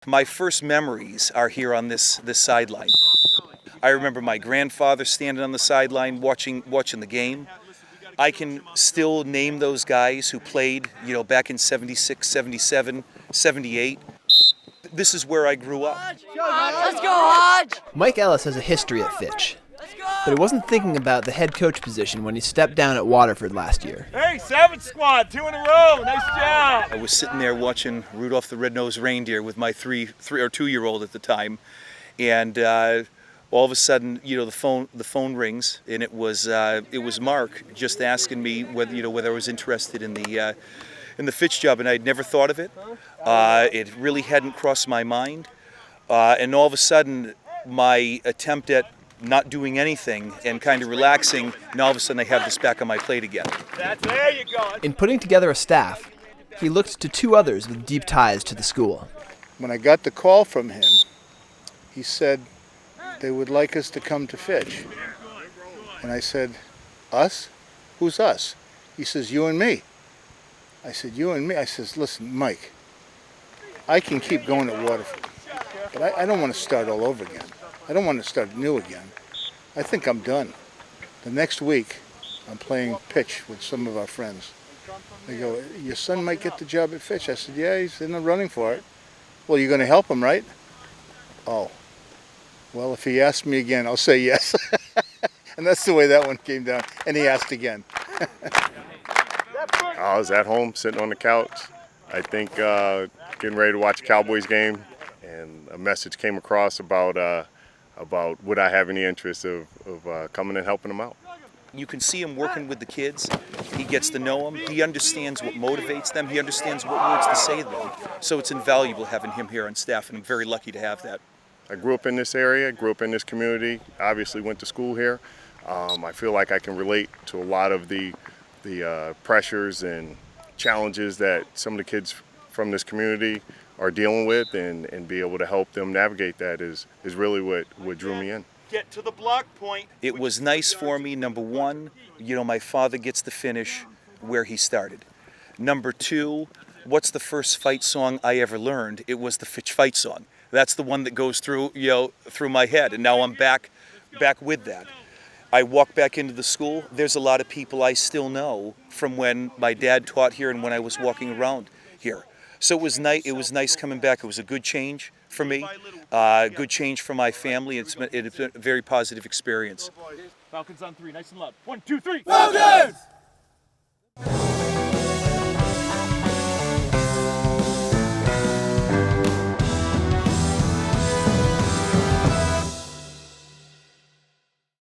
My first memories are here on this sideline. I remember my grandfather standing on the sideline watching the game. I can still name those guys who played, back in 76, 77, 78. This is where I grew up. Let's go, Hodge! Mike Ellis has a history at Fitch, but he wasn't thinking about the head coach position when he stepped down at Waterford last year. Hey, 7th squad, 2 in a row. Nice job. I was sitting there watching Rudolph the Red-Nosed Reindeer with my 2-year-old at the time, and all of a sudden, the phone rings, and it was Mark just asking me whether I was interested in the Fitch job, and I'd never thought of it. It really hadn't crossed my mind, and all of a sudden, my attempt at not doing anything and kind of relaxing, and all of a sudden I have this back on my plate again. There you go. In putting together a staff, he looked to two others with deep ties to the school. When I got the call from him, he said they would like us to come to Fitch. And I said, us? Who's us? He says, you and me. I said, you and me? I says, listen, Mike, I can keep going at Waterford, but I don't want to start all over again. I don't want to start new again. I think I'm done. The next week, I'm playing pitch with some of our friends. They go, your son might get the job at Fitch. I said, yeah, he's in the running for it. Well, you're going to help him, right? Oh, well, if he asks me again, I'll say yes. And that's the way that one came down. And he asked again. I was at home sitting on the couch, I think getting ready to watch a Cowboys game, and a message came across about would I have any interest of coming and helping them out. You can see him working with the kids. He gets to know them. He understands what motivates them. He understands what words to say to them. So it's invaluable having him here on staff, and I'm very lucky to have that. I grew up in this area, grew up in this community, obviously went to school here. I feel like I can relate to a lot of the pressures and challenges that some of the kids from this community are dealing with, and be able to help them navigate that is really what drew me in. Get to the block point. It was nice for me, number one, my father gets to finish where he started. Number two, what's the first fight song I ever learned? It was the Fitch fight song. That's the one that goes through my head, and now I'm back with that. I walk back into the school. There's a lot of people I still know from when my dad taught here and when I was walking around here. So it was nice. It was nice coming back. It was a good change for me, good change for my family. It's been a very positive experience. Falcons on 3, nice and loud. 1, 2, 3. Falcons!